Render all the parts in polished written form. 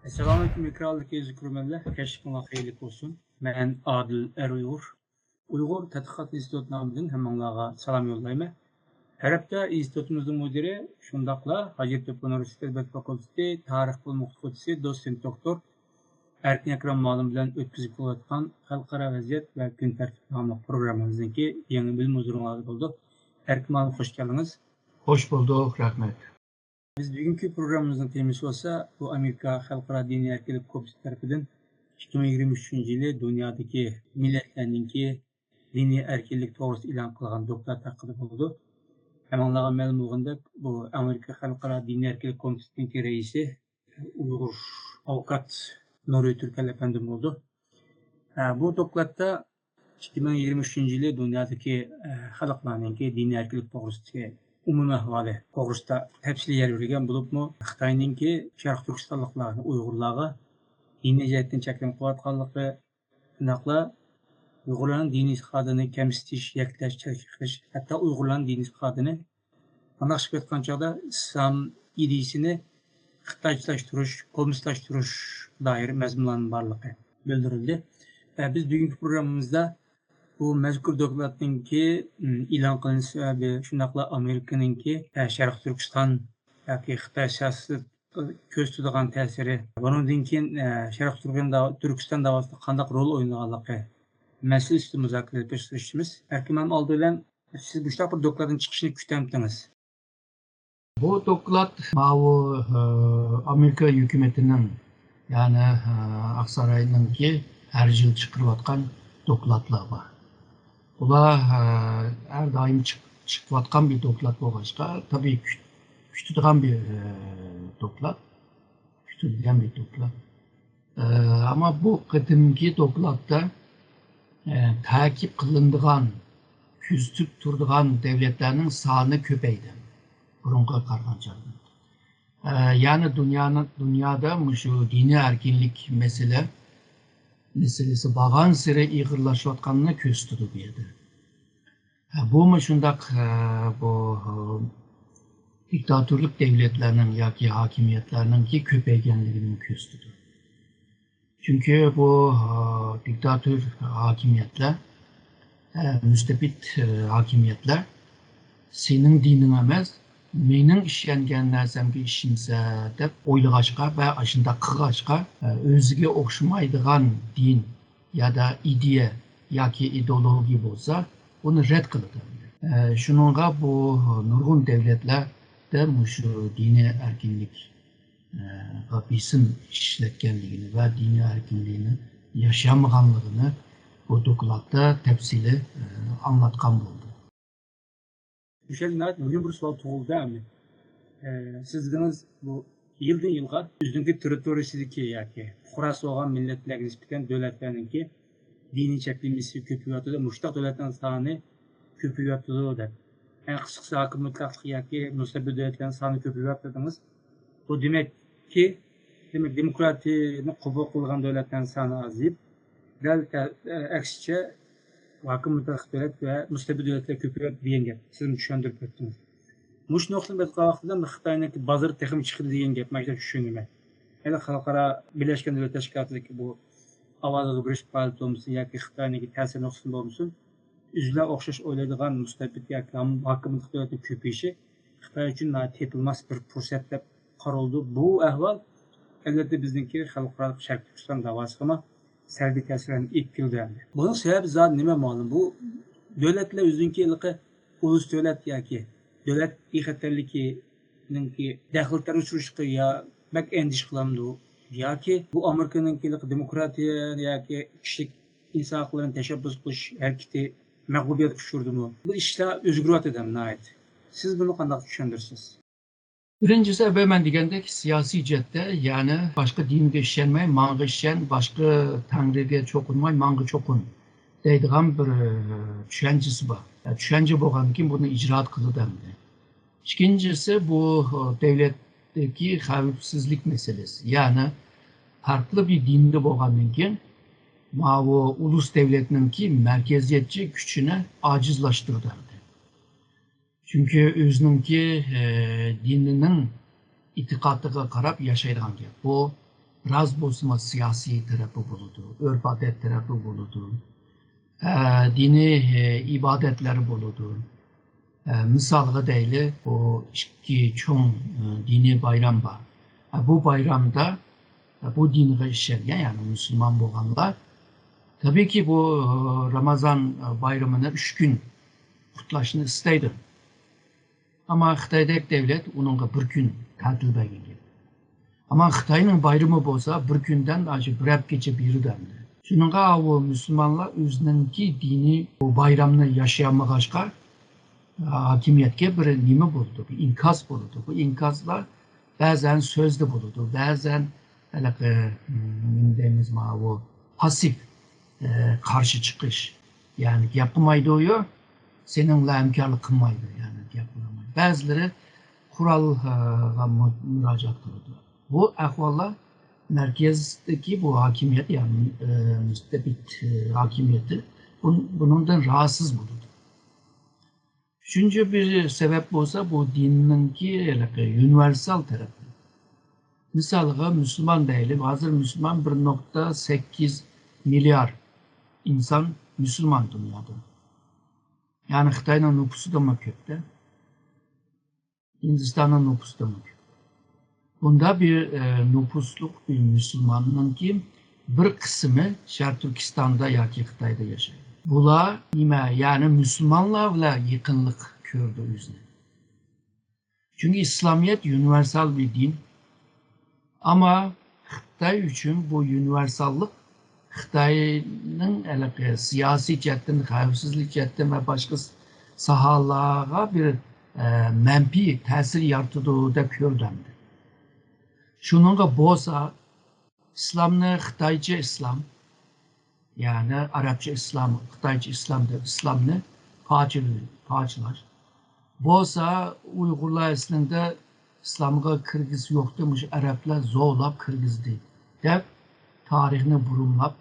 Selamünaleyküm ikrarlı kezi kurmenler. Keşfına hayırlık olsun. Ben Adil Uygur. Uygur Tədqiqat İnstitutu namıdın hemenlağa salam yollayma. Her hafta institutumuzun müdiri şundakla Hacettepe Üniversitesi Edebiyat Fakültesi Tarih Bölümü Okutuvchisi doçent doktor Erkin Ekrem Malım bilen ötküzüp bolayotgan Halkara Vaziyet ve Gün Tertip namlı programımızdaki yeni bilim uzmanlığı oldu. Erkin Malım hoş geldiniz. Hoş bulduk, rahmet. Biz bugünkü programımızın temisi olsa bu Amerika Halkara Dini Erkilik Kopisi tarafından 2023 yılı dünyadaki milletlerninki dini erkinlik doğrusu ilan kılgan doklat hakkında oldu. Hemen lağa məlum olğanda bu Amerika Halkara Dini Erkilik Komitesi'nin reisi Uygur avukat Nuri Türkel efendim oldu. Bu doklatta 2023 yılı dünyadaki halklarninki dini erkinlik doğrusu umumi ahvali to'g'risida tafsiliy yer verilgan bo'libmi xitoyninki sharq turkistonliklarni uyg'urlarga diniy jihatdan cheklanib qo'yayotganligi shundoqla uyg'urlarning diniy e'tiqodini kamsitish yaklash chalkash hatto uyg'urlarning diniy e'tiqodini anaqa qilib aytgan chog'da islom ideyasini xitoychilashtirish kommunistlashtirish doir mazmunlarning borligi bildirildi. Biz bugungi programmamizda bu mazkur dokladninki ilan qilinish sababi shundoqla Amerikaninki Sharq Turkiston yoki Xitoy siyosati ko'z tutadigan ta'siri bundan keyin Sharq Turkiston davosida qanday rol o'ynaganligi masala ustida muzokara qilishimiz. Erkin oldi bilan siz bu bir dokladdan chiqishini kutyaptınız. Bu doklat Amerika hükümetinin yani Aksaray'ınki her yıl çıkarıvatkan doklatlar var. Ular her daim çıkıvatkan bir doklat boğaçta. Tabii kütüdüğen bir doklat. Kütüdüğen bir doklat. Ama bu kıdımki doklatta takip kılındığan, küstüp durduğan devletlerinin sağını köpeydi. Burunga kargançardı. Yani dünyada şu dini erkinlik meselesi bağın sıra iğirlaşıyotkanına köz tutu bir yerde. Bu mu şundak bu diktatörlük devletlerinin yaki hakimiyetlerinin ki köpeygenliğinin köz tutu. Çünkü bu diktatör hakimiyetler, müstebit hakimiyetler senin dinin emez, menin işlengen nersemki işimse dep oylagaçka ve aşında kıgaçka özüge okşumaydıgan din ya da ideye yaki ideoloji bolsa onu red kılıdı. Şununla bu nurgun devletler de şu dini erkinlik bisim işletkenliğini ve dini erkinliğini yaşamaganlığını bu dokulatda tepsili anlatkan buldu. Düşelim bugün bir sual tuğuldu ama siz dediniz bu yıldan yılga üzdünkü teritoriyasideki yaki kurası olan milletlerine nispeten devletlerinki dini çekilmesi köpüyatı muştak devletlerin sahne köpüyatı da en kısıksa hakkı mutlaklık yaki müstebid devletlerin sahne köpüyatı dediniz. Bu demek ki demokratiyini kabul kılgan devletlerin sahne azayıp aksice hakkı mutlaklık devlet ve müstebid devletler köpüyatı diyen gap. Siz mi düşündürüp öttünüz? Muş noktada biz qavaqtıdan Xitoyning bazar texim chiqdi degan gap mana tushunmayman. Hali xalqaro Birlashgan Davlatlar Tashkilotidagi bu ovozni berish paltomisi yoki Xitoyning ta'sir nuqsani bo'lmasin, uzlar o'xshash o'ylaydigan mustabid yoki hokimiyat davlati ko'payishi Xitoy uchun tepilmas bir fursat deb qaraldi. Bu ahvol albatta bizningki xalqaro Sharq Turkiston davosida salbiy ta'sirlarni etkildi. Buning sababi zot nima ma'lum? Bu davlatlar o'ziniki ulus davlat yoki devlet xatarligininki daxildan uçuruşu ya bak endiş kılamdı ya ki bu Amerika'nınki demokratiya ya ki kişilik insan haklarını teşebbüs kılış hareketi mağlubiyet uçurdu mu? Bu işler özgürlük edemine ait. Siz bunu kandak düşünürsünüz? Birincisi ben degende siyasi cihette yani başka dinde işlenmey, mangı işlen, başka tanrıya çokunmay, mangı çokun deydiğim bir düşüncesi var. Yani düşünce boğan kim bunu icraat kılı demdi. İkincisi bu devletteki havipsizlik meselesi. Yani farklı bir dinde boğanın kim bu ulus devletinin ki merkeziyetçi güçüne acizlaştırdı. Çünkü özününki dininin itikatıga karab yaşaydigan gap. Bu biraz bolsa siyasi tarafı buludu, örf adet tarafı buludu, dini ibadetleri buludu. Misalga deyli, o iki çoğun dini bayram var. Bu bayramda bu dinge işleyen yani Müslüman boğanlar tabii ki bu Ramazan bayramını 3 gün kutlaşını isteydi. Ama Xitoydagi devlet onunla bir gün tatil belgiledi. Ama Xitoyning bayramı bolsa bir günden acı bir haftacha biridendi. Şununla o Müslümanlar özününki dini bu bayramını yaşayamagaçqa hakimiyetke bir nima buldu, bir inkaz buldu. Bu inkazlar bazen sözde buldu, bazen deymiz o pasif karşı çıkış. Yani yapılmaydı oyu, seninle hemkarlık kılmaydı yani yapılamaydı. Bazıları kuralga müracaat kıldı. Bu ahvallar merkezdeki bu hakimiyet yani müstebit hakimiyeti bundan rahatsız buldu. Üçüncü bir sebep olsa bu dininki universal tarafı. Misalga Müslüman değilim. Hazır Müslüman 1,8 milyar insan Müslüman dünyada. Yani Xitay'ın nüfusu da mı köpte? Hindistan'ın nüfusu da mı köpte? Bunda bir nüfusluk bir Müslümanın ki bir kısmı Şark Türkistan'da ya ki Xitay'da yaşıyor. Bula yani Müslümanlarla yakınlık gördü yüzüne. Çünkü İslamiyet universal bir din. Ama Xitay için bu universallık Xitay'ın siyasi cihetten, xavfsizlik cihetten ve başka sahalara bir menfi tesir yaratıdığı da gördüğümdür. Şununla bolsa İslam'ı Xitayca İslam yani Arapça İslam, Xitayca İslam'da İslam'ı parçalar. Bolsa Uygurlar aslında İslam'a Kırgız yok demiş, Araplar zorlap Kırgız değil. Dep tarihini burumlap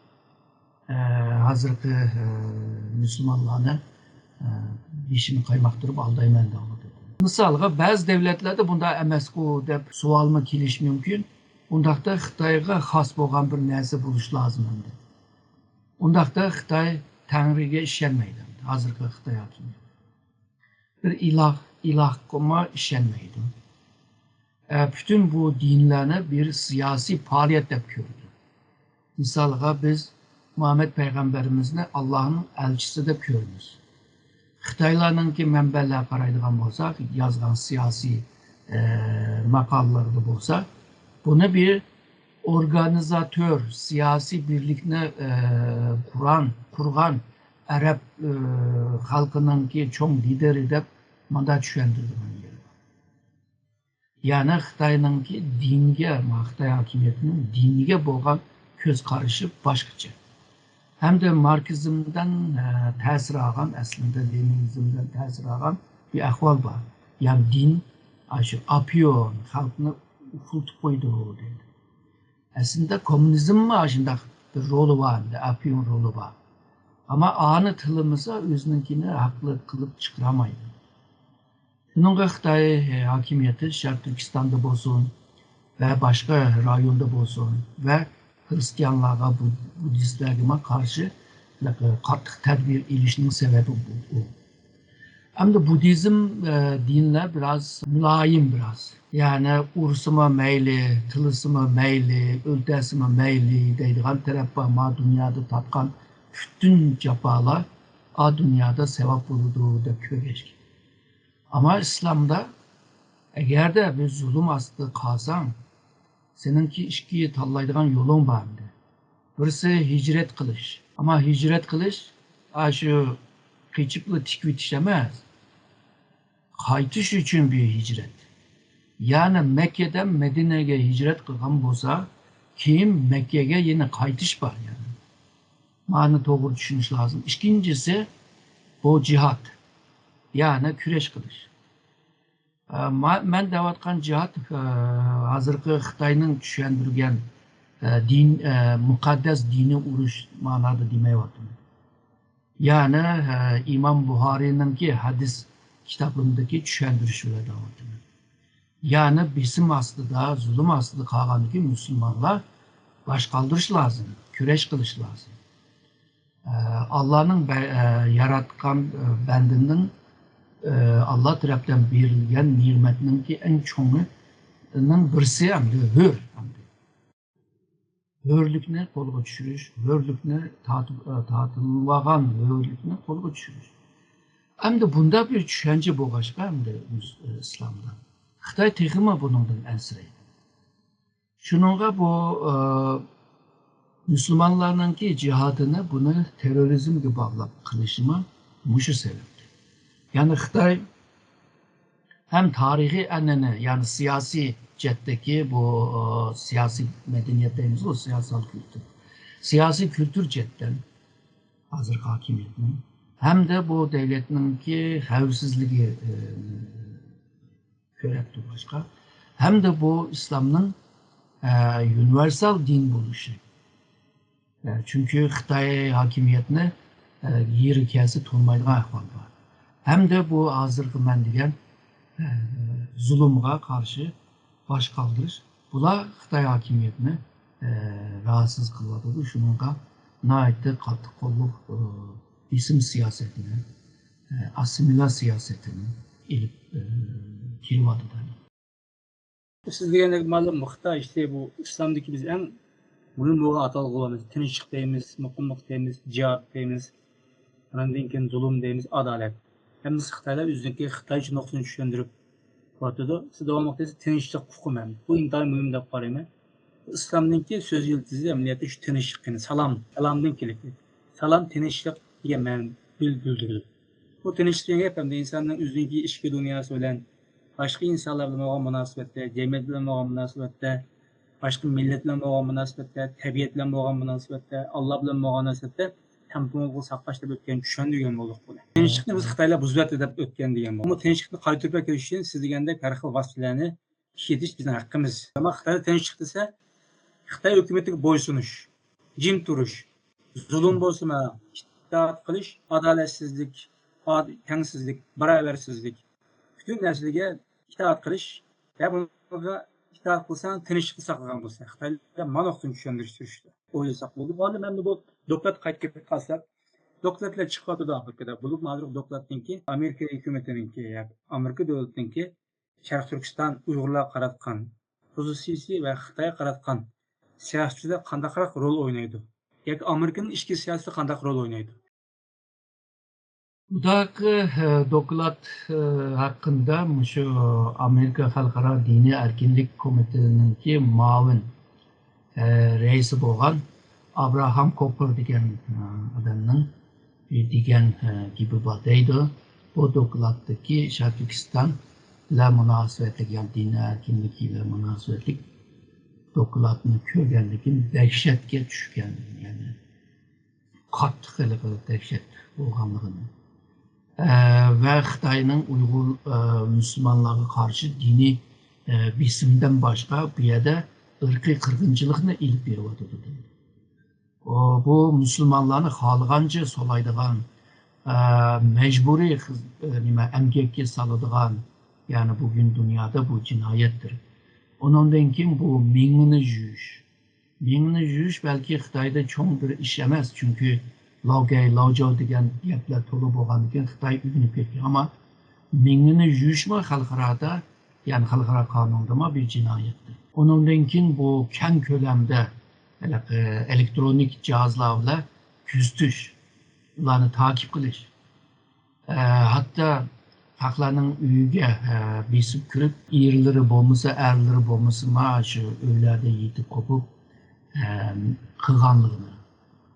hazırki Müslümanlarını işini kaymaktırıp aldaymen de onu dedi. Misalga bazı devletlerde bunda emesko dep sualma keliş mümkün. Undaqda Xitayga xas bolgan bir narsa buluş lazım endi. Undaqda Xitay Tangriga işenmeydi. Hazırki Xitay hakimiyeti. Bir ilah koma işenmeydi. Bütün bu dinlerini bir siyasi faaliyet dep gördü. Misalga biz Muhammed Peygamberimizni Allah'ın elçisi dep görürüz. Xitaylarninki mənbələr qaraydigan bolsak, yazgan siyasi makalları da bolsa, bunu bir organizatör, siyasi birlikni kurgan Arap halkınınki çoğun lideri dep manda düşendirdi. Yani Xitayninki dinge, Xitay hakimiyetinin dinige bolgan köz karışı başkaça. Hem de Marksizmden tesir alan, aslında Leninizmden tesir alan bir ahval var. Yani din, apıyor, halkını ufultup koydu dedi. Aslında komünizm mi aşında bir rolü var, apıyor rolü var. Ama anı tılımıza özününkini haklı kılıp çıkaramaydı. Bununla Xitay hakimiyeti Şark Türkistan'da bolsun ve başka rayonda bolsun ve Hristiyanlığa, Budistlerime karşı katı tedbir ilişkinin sebebi bu. Hem de Budizm dinle biraz mülayim biraz. Yani ursuma meyli, tılısıma meyli, öldesime meyli deydiğin tarafı ma dünyada tatkan bütün cepalar a dünyada sevap bulduğu da köreşki. Ama İslam'da eğer de bir zulüm astı kalsan, seninki işkiyi tallaydıgan yolun var. Birisi hicret kılış. Ama hicret kılış, şu kıçıplı tikvit emez. Kaytış için bir hicret. Yani Mekke'den Medine'ye hicret kılgan bolsa, kim Mekke'ye yine kaytış var yani. Mani doğru düşünüş lazım. İkincisi, bu cihat. Yani küreş kılış. Ben davatkan cihat hazırki Xitayning düşendirgen din mukaddes dini uruş manada demeyotim. Yani İmam Buhari'ninki hadis kitaplarındaki düşendirişiyle davatım. Yani bizim aslında zulüm aslında kalgan ki Müslümanlar baş kaldırış lazım, küreş kılış lazım. Allah'ın yaratkan bendinin Allah tarafından berilgen nimetinin ki en çoğunun birisi hem de hür. Hürlükni kolga düşürüş, hürlükni tatılmagan hürlükni kolga düşürüş. Hem de bunda bir düşünce bu başka hem de İslam'da. Xitay texima bunundan ensireydi. Şununla bu Müslümanların ki cihadını bunu terörizmle bağlap kılışıma muşu sebepti. Yani Xitay hem tarihi enine yani siyasi cetteki bu siyasi medeniyetlerimiz o siyasal kültür. Siyasi kültür cetten hazır hakimiyetinin hem de bu devletinin ki havsizliği körekti başka. Hem de bu İslam'ın universal din buluşu. Çünkü Xitay hakimiyetine yeri kesi tutmaydığı ahval var. Hem de bu hazırkı men degen zulümge karşı baş kaldırış. Bula Xitay hakimiyetine rahatsız kılvadı. Şununla naitde katı kolluk isim siyasetine, asimila siyasetine ilip kirvadı. Siz degende malum Xitay işte bu İslam'daki biz en mühim olan atalık olanız. Tinçlik deyimiz, mutluluk deyimiz, cihat deyimiz, ondan keyin zulüm deyimiz, adalet. Hem de Xitaylar üzerindeki Xitay için noktasını düşündürüp ortada. Siz devam ettiğiniz tinçlik hukum hem. Bu intihar mühim de qarayman. İslam'daki söz yıldızı emniyette şu tinçlik, salam, salamdan kelip. Salam tinçlik diye men bildirdi. Bu tinçliğin hep hem de insanların üzerindeki işki dünyası bilen başka insanlar bilen olan münasebette, cemiyet bilen olan münasebette, başka millet bilen olan münasebette, tabiat bilen olan münasebette, Allah bilen olan münasebette temponu saqlashda o'tgan tushundigan bo'ldik buni. Tinchlikni biz Xitoylar buzib deb o'tgan degan bu. Ammo tinchlikni qaytarib kelish uchun siz degandek har xil vositalarni ishitish bizning haqqimiz. Ammo Xitoy tinchlik desa Xitoy hukumatiga bo'ysunish, jim turish, zulm bo'lsin, itoat qilish, adolatsizlik, tengsizlik, barobarsizlik, bütün narsalarga itoat qilish va bunga itoat qilsang tinchlikni saqlagan bo'lsa, Xitoylar mana shuni tushuntirishdi. O'ylasak bo'ldi. Mana bu doklat qaytib qolsak, doklatlar chiqyapti Afrikada. Bu ma'lum doklatniki Amerika hukumatininki, Amerika davlatininki Sharq Turkiston Uyg'urlar qaratgan, xususiysi va Xitoy qaratgan siyosatida qanday rol o'ynaydi? Yoki Amerikaning ichki siyosatida qanday rol o'ynaydi? Buradaki doklat hakkında şu Amerika Xalqaro Dini Erkinlik Komitesininki muavin reisi bo'lgan Abraham Cooper degan odamning degan gibi deydi. Bu doklatdagi Turkiston bilan munosabatli, yani dini erkinligi bilan munosabatli doklatni ko'rganligim dahshatga tushgan, ya'ni qattiq dahshat bo'lganligini ve Xitoyning Uyg'ur Müslümanlarga karşı dini bisimden başka bir yerde ırkı kırgınçılıkla ilip beriyordu. Bu Müslümanlarını xalığanca solaydıgan, mecburi emgekке salıdıgan, yani bugün dünyada bu cinayettir. Ondan kim bu mingini jüyüş. Mingini jüyüş belki Xitoyda çok bir iş emez. Çünkü Laogay, Laojiao degan gaplar to'la bo'lgandan Xitoy uyg'onib ketgan. Ama mingini jüyüşme xalqarada, yani xalqaro qonunda bir cinayettir. Ondan keyin bu keng ko'lamda elektronik cihazlarla kuzatish, ularni takip qilish. Hatta xalqlarning uyiga besib kirib, erlari bo'lmasa, erlari bo'lmasa, mana shu uylarda yetib qopib qilganligini.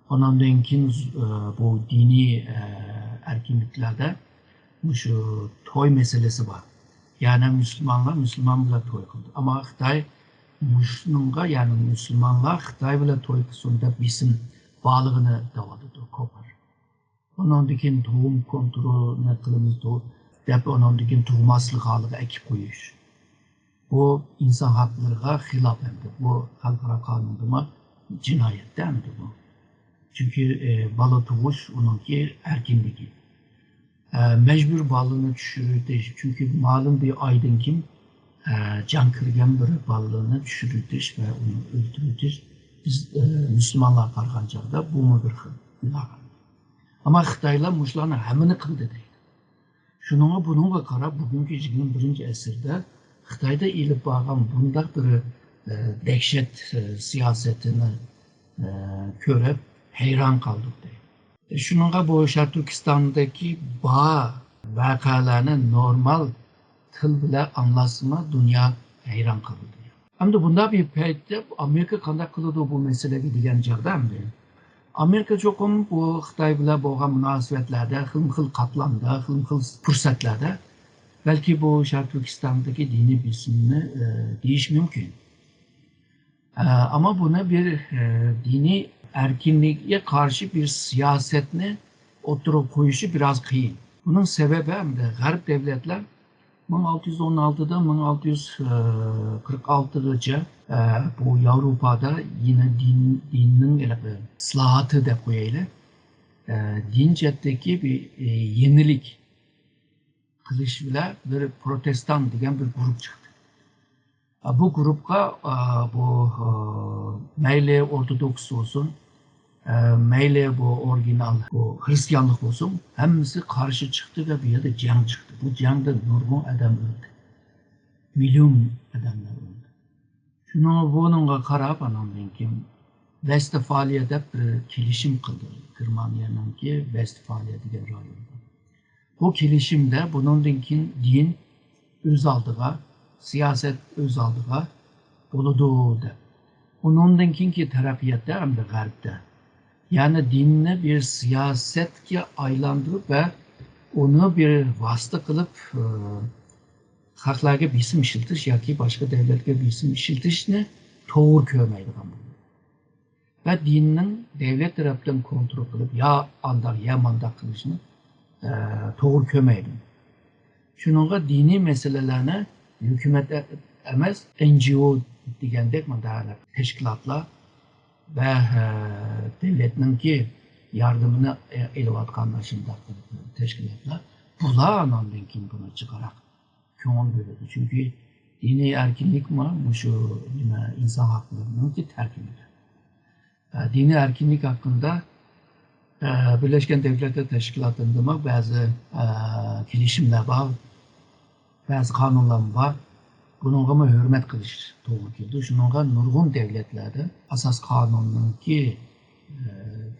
Ondan keyin bu dini erkinliklerde şu toy meselesi var. Yani Müslümanlar Müslüman bilan toy qildi. Ama Xitoy Müslümanlar, yani Müslümanlar Xitoy bilan toy qilsin deb bisim bog'lig'ini davolatdi Cooper. Ondan keyin tug'um kontrolini qilamiz deb ondan keyin tug'maslik holiga ekib qo'yish. Bu inson haqlariga xilof endi. Bu xalqaro qonunda jinoyat endi bu. Çünkü balo tug'ush onunki erkinligi. Mecbur balını düşürürdü. Çünkü malum bir aydın kim can kırgan bir balığını düşürürdü ve onu öldürürdü. biz Müslümanlar qarğan çağda bu mu bir günah. Ama Xitaylar muşlarını hemini kıldı deydi. Bununla qarab bugünkü 21. əsrdə Xitayda ilib bağlan bundaq bir dəhşət siyasetini görüp heyran kaldık deydi. Şununla bu Şərq Türkistan'daki bağ vakalarını normal tıl bile anlasıma dünya heyran kaldı. Hem de bunda bir peyde Amerika kandak kılıdı bu mesele gidigen çağda hem de. Amerika çokum bu Xitay bile boğan münasibetlerde, xıl katlamda, xıl fırsatlarda belki bu Şərq Türkistan'daki dini biçimini değiş mümkün. Ama buna bir dini erkinliğe karşı bir siyasetini oturup koyuşu biraz kıyın. Bunun sebebi hem de Garip devletler 1616'da 1646'lıca bu Avrupa'da yine dinin ıslahatı da koyuyla din ceddeki bir yenilik kılışıyla bir protestan diyen bir grup çıktı. Bu grupka bu meyle Ortodoks olsun, meyle bu orijinal bu Hristiyanlık olsun hepsi karşı çıktı ve bir yerde cenk çıktı. Bu cenkte nurgun adam öldü. Milyon adamlar öldü. Bununla qarab anamdan kim Westfalia'da bir kilişim kıldı. Germaniyanın ki Westfalia diye rayonda. Bu kilişimde bunun din öz aldığa, siyaset öz aldığa buluduğu. Onun ki terapiyatta hem de Garip'te. Yani dinini bir siyasetke aylandırıp ve onu bir vasıta kılıp halklarga bisim işiltiş ya ki başka devletke bisim işiltişini doğru körmeydi. Ve dininin devlet tarafından kontrol kılıp ya andak ya mandak kılışını doğru körmeydi. Şununla dini meselelerine hükümet emez NGO degendek teşkilatlar ve devletinin ki yardımını elevatkanlar şimdi teşkilatlar bular anamdan kim bunu çıkarak köngül bölüdü. Çünkü dini erkinlik mi şu insan haklarının ki terkimidir. Dini erkinlik hakkında Birleşken Devletler Teşkilatı'nda bazı kilişimler var, bazı kanunlar var. Bununla hürmet kılış doğru geldi. Şununla nurgun devletlerde asas kanunun ki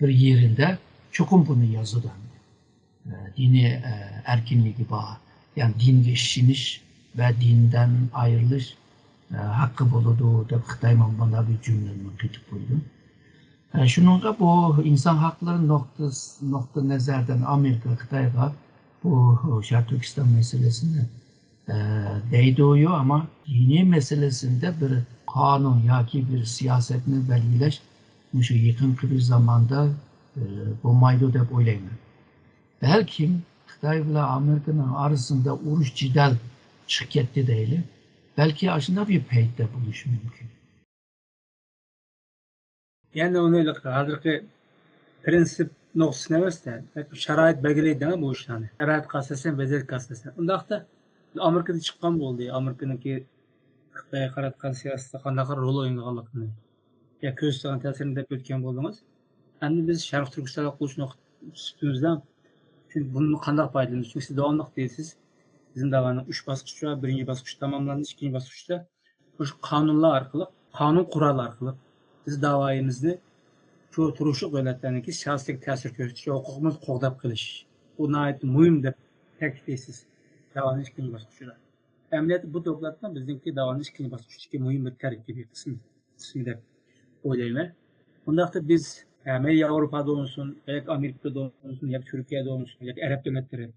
bir yerinde çokum bunu yazıdan. Dini erkinliği bağ. Yani din geçişmiş ve dinden ayrılış hakkı buluduğu da Xitay bana bir cümlenin kıtıp koydum. Şununla bu insan hakları nokta nezerden Amerika, Xitay'a bu Şərq Türkistan meselesini değdiyor ama dini meselesinde bir kanun ya ki bir siyasetini belirleş şu yakın bir zamanda bulmaydı da oylayın. Belki Xitay ile Amerika'nın arasında uruş cidal çıkıttı değil. Belki aslında bir peyde buluş mümkün. Yani onu öyle hazırki prensip noktasına verse, şarayet belgeleydi bu işlerini. Şarayet kastasın, bezelik kastasın. Ondaqda Amerika'da çıkan oldu. Amerika'nın ki Xitay'a qaratkan siyasette qanday rol oynaganligini. Ya ko'zlagan ta'sirini deb o'tgan bo'ldingiz. Endi biz Şərq Türkistan'a qilish üstümüzden çünkü bunu qanday foydalanırız? Çünkü siz davamlıq deyilsiz. Bizim davanın 3 basqıçı var. Birinci basqıç tamamlandı. İkinci basqıçta bu kanunlar arkalı, kanun kuralı arkalı biz davayımızı şu turuşuq devletlerindeki siyasi təsir göstərici hüququmuz qoğdab qilish. Bu nəhayət mühim deb təkidləyirsiz. Davanın ikinci basqıçıda. Əməliyyatı bu dokladdan bizimki davanın ikinci basqıçıdaki mühim bir tərkibi kısmı deb oylayım. Ondaqda biz ya Avrupa'da olsun, ya Amerika'da olsun, ya Türkiye'de olsun, ya Arap devletleri,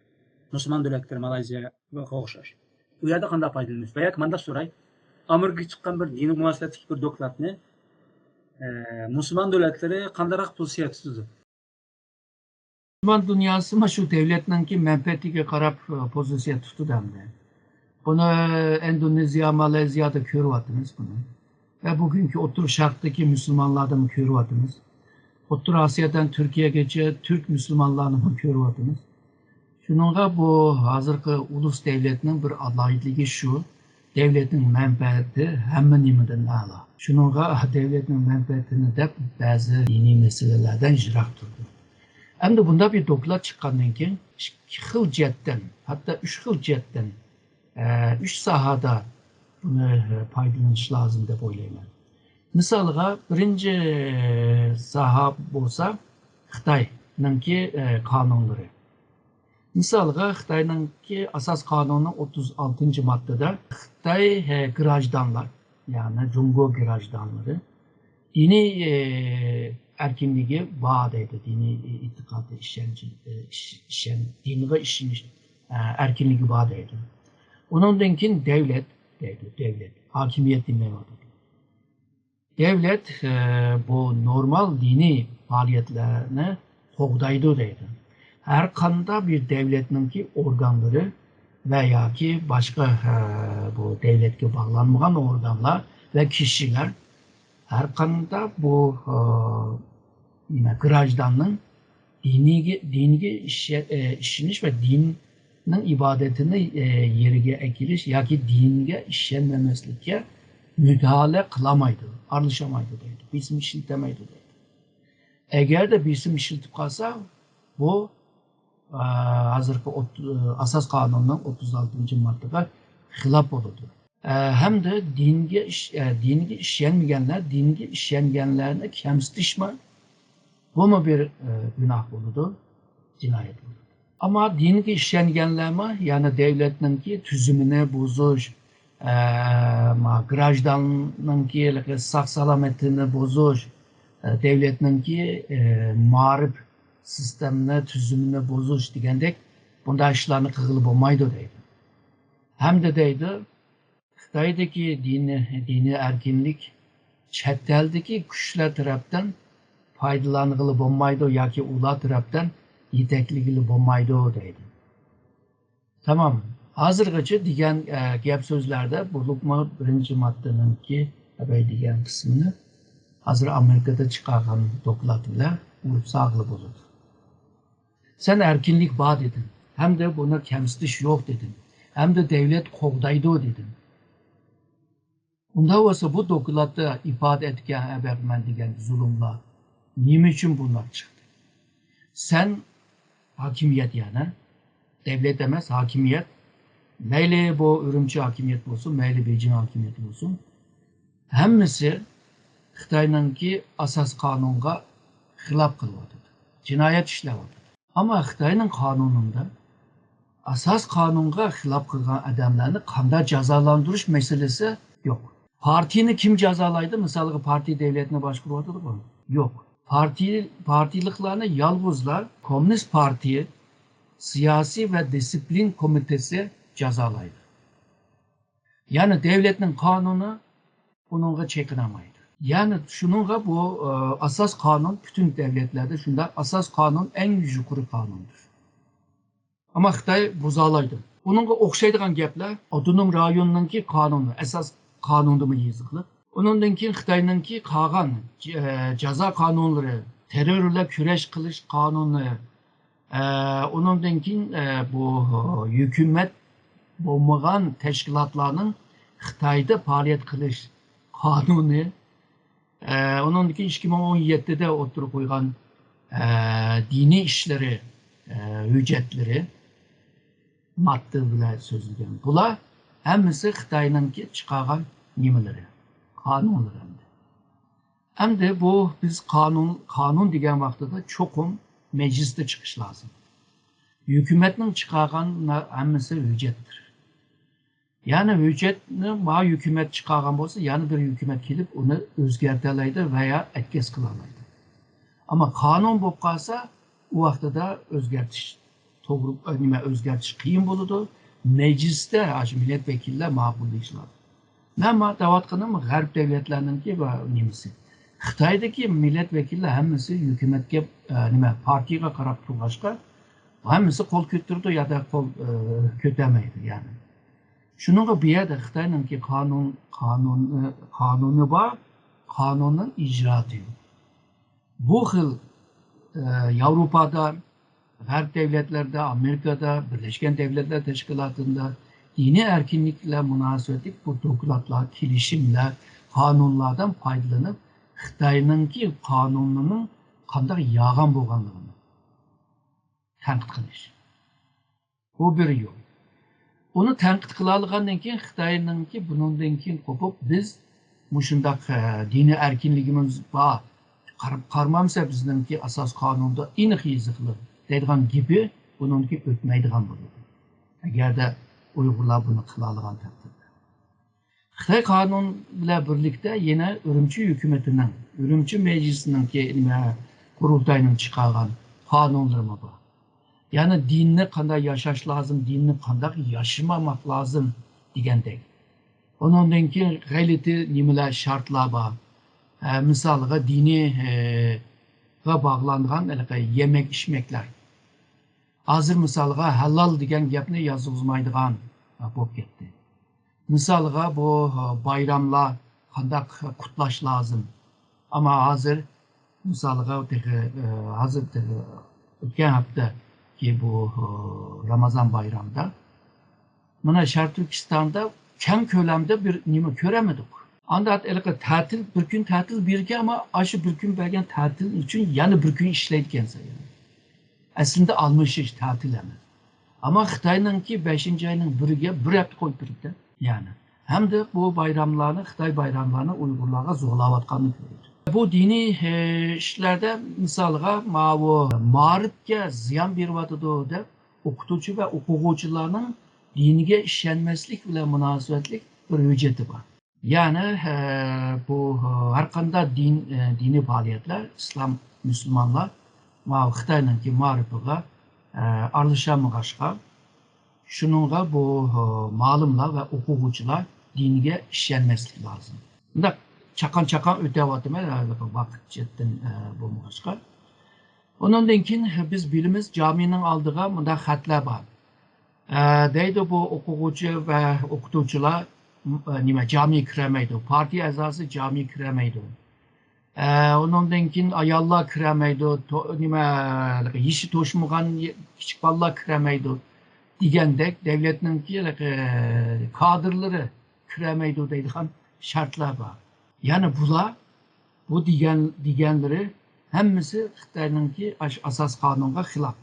Müslüman devletleri, Malezya ve oxşar. Bu yerdə qanday faydalanırız? Və ya manda soray, Amerika çıxan bir dini münasibətli bir dokladını Müslüman devletleri qandarak pozitsiya tutdu? Müslüman dünyası mı şu devletinin ki menfaatiga qarab pozitsiya tutdu demdi. Bunu Endonezya, Malezya'da görüyordunuz bunu. Ve bugünkü Otur Şark'taki Müslümanlarda mı görüyordunuz? Otur Asya'dan Türkiye'ye geçe Türk Müslümanlarını mı görüyordunuz? Şununla bu hazırki ulus devletinin bir alaylığı şu, devletin menfaati hemen nimeden ala. Şununla devletin menfaatini de bazı dini meselelerden jirak durdu. Hem de bunda bir doklat çıkandan keyin 2 xil jihatdan, hatta 3 xil jihatdan 3 sahada bunu foydalanish lazım deb o'ylayman. Misolga birinchi saha bo'lsa Xitoyningki qonunlari. Misolga Xitoyningki asos qonuni 36-moddada Xitoy grajdanlar, yani Jungo grajdanlari dini erkinliği vaat edi, dini itikadı diniga ishonish erkinliği vaat edi. Onundan keyin devlet, hakimiyet dinlemeyi. Devlet bu normal dini faaliyetlerini qo'g'daydi deydi. Her kanda bir devletninki organları veya ki başka bu devletke bağlanmayan organlar ve kişiler her kanda bu grajdanın diniga ishonish ve dinin ibadetini yeriga ekilish yoki dinga ishonmamaslikka müdahale kılamaydı, aralışamaydı deydi. Bizim işiltemeydi deydi. Eğer de bizim işiltip kalsa bu hazırki asas kanunun 36. maddede xilaf olurdu. Hem de dinge işlenmeyenler, dinge işlengenlerine kemsitişme, bu mu bir günah olurdu, cinayet olurdu. Ama dinge işlengenler yani devletinki tüzümünü bozuş, grajdanınki sağ salametini bozuş, devletinki mağrip sistemini, tüzümünü bozuş degandek bunda işlerini kılıb olmaydı deydi. Hem de deydi, Xitoydaki dini erkinlik chet eldeki güçler taraftan faydalanılı olmaydı yoki ular taraftan yetekligili olmaydı deydi. Tamam. Hazırgacha degan gap so'zlarda bulukma birinchi moddaninki degan qismini hozir Amerikada chiqargan doklad bilan urib sog'li bo'ladi. Sen erkinlik bor dedin. Hem de buna kemsitish yok dedin. Hem de devlet qo'g'daydi dedin. Unda olsa bu dokladda ifade etken ben degan zulümler nima uchun bunlar chiqdi? Sen hakimiyet yani devlet emas hakimiyet. Meyli bu Ürümçi hakimiyet olsun, meyli Beijing hakimiyeti olsun. Hemmisi Xitoyningki asas kanunga xilaf kılıyordu. Cinayet işlıyordu. Ama Xitoyning kanununda asas kanunga xilaf kılgan adamlarni qanday jazolandirish meselesi yok. Partini kim jazolaydi? Misalga parti devletini boshqaryapti bu. Yok. Partiliklarni yalg'izlar Komünist Parti Siyasi ve Disiplin Komitesi jazolaydi. Yani devletin kanunu bununla çekinamaydı. Yani şununla bu asas kanun bütün devletlerde şunda asas kanun en yukarı kanundur. Ama Xitoy buzalaydı. Bununla okşaydigan gaplar otonom rayonunki kanunu esas kanunda mı yazıklı? Onundan keyin Xitoyningki qolgan jazo kanunları, terörle küreş kılış kanunu, onundan keyin bu hükümet bo'lmagan teşkilatlarının Xitoyda faaliyet kılış kanunu, onundan keyin 2017'de oturup koygan dini işleri hüccetleri madde bilen sözlügen. Bular hemmisi Xitoyningki çıkargan nimeleri, kanunları hem de bu biz kanun degan vaqtida çokum mecliste çıkış lazım. Hükümetin çıkargan hemmisi hüccettir. Yani hüccetni ma hükümet çıkargan bolsa, yani bir hükümet kelip onu özgertelaydi veya etkes kılamaydı. Ama kanun bo'lib qolsa, u vaqtida o'zgartish to'g'ri, o'zgartish qiyin bo'ladi. Mecliste milletvekiller ma'qullashadi. Men davatqanim g'arb devletlarininki va nimasi. Xitoydagi milletvekiller hemmisi hükümetga partiyaga qarab turg'achqa hemmisi qo'l ko'tardi ya da qo'l ko'tarmaydi yani. Şununla bir yerde Xitoyningki kanunu var, kanunun icraatı yok. Bu xil Avrupa'da, G'arb devletlerde, Amerika'da, Birleşken Devletler Teşkilatı'nda dini erkinlikle münasebetlik bu dokladlar, kilişimler, qonunlardan foydalanib Xitoyningki qonunining qanday yag'an bo'lganligini tanqid qilish. Bu bir yo'l. Uni tanqid qila olgandan keyin Xitoyningki bundan keyin qo'pib biz mushundaq diniy erkinligimiz bor. Qarab qarmamsa bizningki asos qonunda aniq yoziqli deydigan gibi buningki o'tmaydigan bo'ladi. Agarda Uyg'urlar buni qila olgan taqdirda. Xitoy qonun bilan birlikda yana Urumchi hukumatining, Urumchi majlisininki qurultayning chiqargan qonunlari bor. Yani dinni qanday yashash lozim, dinni qanday yashamamak lozim degandek. Ondan keyin g'ayrati nimalar shartlar bor. Misalga diniy va bog'langan yemek içmekler. Hozir misalga halal degan gapni yozilmaydigan bo'lib ketdi. Misalga bu bayramlar qanday qutlash lozim. Ama hozir misalga hozir o'tgan hafta ki bu Ramazan bayramda mana Sharq Turkistonda keng ko'lamda bir nima ko'ramadik. Anda tatil bir gün tatil birga ama aşı bir gün bergen tatil için yani bir gün işleydiken sayılır. Aslında almışız tatil emas. Ama Xitoyningki 5. ayning 1'iga bir hafta qo'yib turibdi. Yani hem de bu bayramlarni, Xitoy bayramlarni Uyg'urlarga zo'rlayotganini ko'rdik. Bu diniy ishlarda misolga bu ma'rifga ziyon beryotidi deb o'qituvchi va o'quvchilarning diniga ishonmaslik bilan munosabatlik bir hujjati bor. Yani bu har qanday diniy faoliyatlar islom musulmonlar Xitoyningki ma'rifiga aralashamagasqa shuningga bu ma'lumlar va o'quvchilar diniga ishonmaslik lozim. Bunda çakan o'tyapti vaqt chetdan bo'lmag'achqa. Ondan keyin biz bilimiz jamining oldiga bunda xatlar bor. Deydi bu o'quvchi va o'qituvchilar nima camiye kiremaydi. Partiya a'zosi camiye kiremaydi. Ondan keyin ayollar kiremaydi. Nima yishi to'shmagan kichik bolalar kiremaydi. Degandek devletninki kadrları kiremaydi deydigan shartlar bor. Yani bu deganlari hammasi Xitoyningki asas qonunga xilof.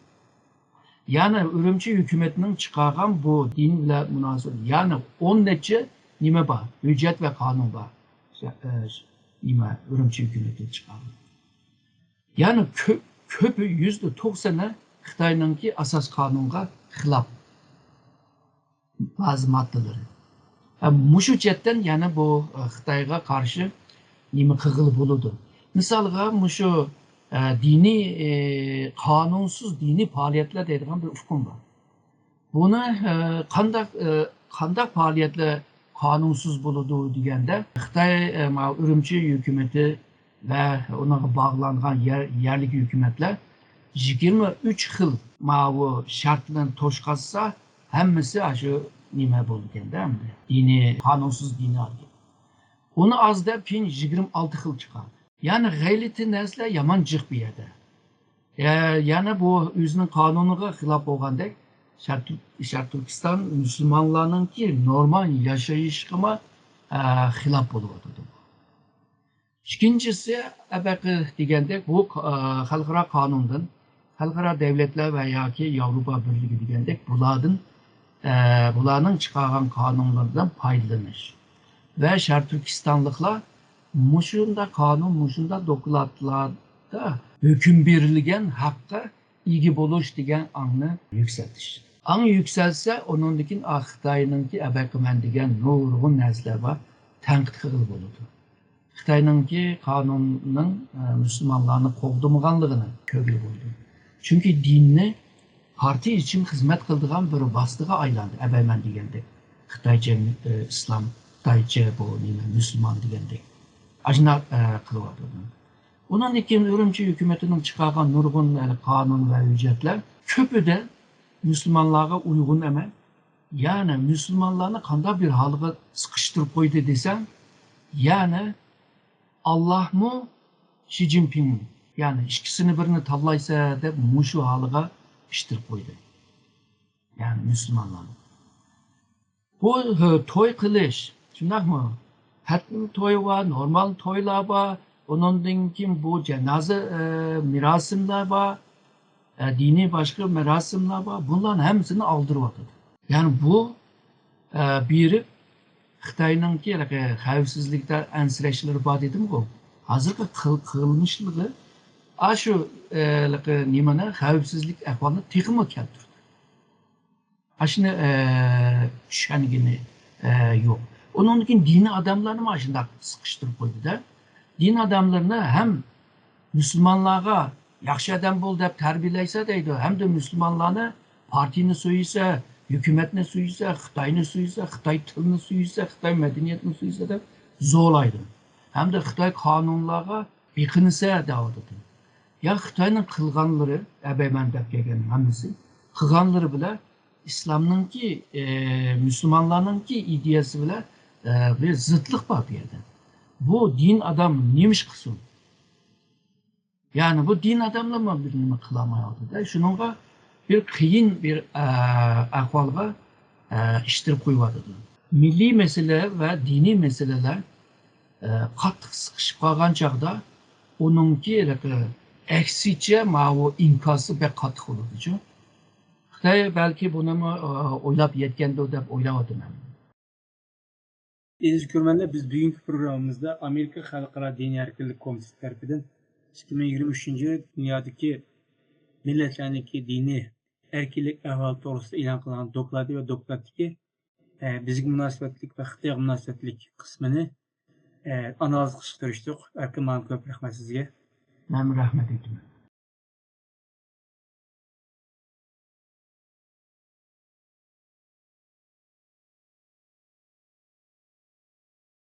Yani Urumchi hukumatining chiqargan bu din bilan munosabat, yani 10 necha nima bor, hujjat va qonun bor. Nima Urumchi hukumati chiqargan. Yani ko'pi %90'ı Xitoyningki asas qonunga xilof. Bazı maddeleri. Mushu chetdan yana bu Xitoyga qarshi nima qilg'ili bo'ladi. Misalga mushu diniy qonunsuz diniy faoliyatlar deydigan bir ufqum bor. Buni qanday faoliyatlar qonunsuz bo'ladi deganda Xitoy Urumchi hukumati va ularga bog'langan yerlik hukumatlar 23 xil bu shartlarni to'shqatsa hammasi shu nima bo'lganda diniy qonunsuz diniy. Onu az deb keyin 26 xil chiqadi. Yani g'ayrati narsa yomon jiq bu yerda. Yani bu o'zining qonuniga xilof bo'lgandek Sharq Turkiston musulmonlarningki normal yashayishga xilof bo'lyapti. Ikkinchisi degandek bu xalqaro qonundan, xalqaro davlatlar va yoki Yevropa birligi degandek bularning chiqargan qonunlardan foydalanish. Ve Sharq Turkistonliklar mushunda qonun, mushunda dokladlarda hukm berilgan haqqa ega bo'lish degan angni yuksaltish. Ang yuksalsa, ondan keyin Xitoyningki abaqiman degan nurg'un narsalar bor, tanqid qilib bo'ladi. Xitoyningki qonunning musulmonlarni qo'g'damaganligini ko'rib bo'ldi. Chunki dinni partiya uchun xizmat qiladigan bir vositaga aylandi, abaqiman degandek. Xitoycha islom, Xitoycha bu musulmon degandek. Ajna qilyapti. Ondan keyin Urumchi hukumatining chiqargan nurg'un qonun va hujjatlar ko'pida musulmonlarga uyg'un emas. Yani musulmonlarni qanday bir holga siqishtirib qo'ydi desam, yani Allohmi, Xi Jinping, yani ikkisini birini tanlaysa deb mushu holiga ishtirib qo'ydi. Yani musulmonlarni. Bu to'y qilish, shundaqmi? hatmi to'y var, normal to'ylar var. Ondan keyin bu cenaze mirasimler var. Dini başka merasimler var. Bunların hepsini aldırıvadı. Yani bu biri Xitoyninki xavfsizlikda ansirashlar bor dedim-ku. Hozirgi qilmishlig'i shu nimani xavfsizlik ahvolini texmi keltirdi. Shuni tushungani yo'q. Ondan keyin diniy odamlarni mana shunday siqishtirib qo'ydida. Din adamlarını hem Müslümanlığa yaxshi adam bo'l deb tarbiyalaysa deydi, hem de Müslümanlarni partiyani suysa, hükümetini suysa, Xitoyni suysa, Xitoy tilini suysa, Xitoy madaniyatini suysa deb zo'rlaydi. Hem de Xitoy qonunlarga biqinsa deydi. Ya Xitoyning qilganlari, abayman deb kelgan hammasi, qilganlari bilan İslam'nınki, Müslümanlarnınki ideyasi bilan bir zıtlık bor bu yerda. Bu din adam neymiş kısım? Yani bu din adamla mı bir nima kılamayaldı da şununla bir kıyın bir ahvalga iştirip koyuyordu. Milli mesele ve dini meseleler qattiq sıkışıp kalgan çağda onunki eksice o inkası pek qattiq olurdu. Xitoy belki bunu mu oylab yetkendi deb o'ylamadim. Aziz görmenler, biz bugünkü programımızda Amerika Xalqaro Diniy Erkinlik Komitesi tarafidan 2023 yıl dünyadaki milletlerindeki dini erkinlik ahvali to'g'risida e'lon qilingan dokladi ve dokladagi bizga munosabatlik ve Xitoyga munosabatlik qismini analiz qilishga tirishdik. Erkin, ko'p rahmat sizga. Men rahmat aytaman.